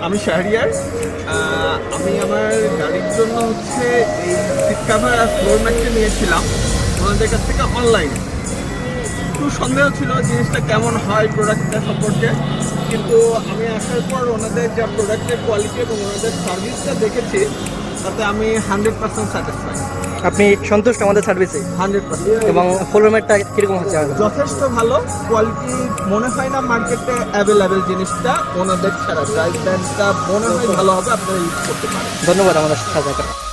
আমি শাহরিয়ার। আমি আমার গাড়ির জন্য হচ্ছে এই সিট কাভার আর ফ্লোর ম্যাটটা নিয়েছিলাম ওনাদের কাছ থেকে অনলাইনে। একটু সন্দেহ ছিল জিনিসটা কেমন হয় প্রোডাক্টটা সম্পর্কে, কিন্তু আমি আসার পর ওনাদের যা প্রোডাক্টের কোয়ালিটি এবং ওনাদের সার্ভিসটা দেখেছি তাতে আমি 100% স্যাটিসফাই। আপনি সন্তুষ্ট আমাদের সার্ভিসে? 100%। এবং ফ্লোর ম্যাটটা কীরকম হচ্ছে? যথেষ্ট ভালো কোয়ালিটি, মনে হয় না মার্কেটে অ্যাভেলেবেল জিনিসটা ওনাদের ছাড়া। প্রাইস ব্যান্ডটা মনে হয় ভালো হবে, আপনারা ইউজ করতে পারেন। ধন্যবাদ আমাদের সাথে।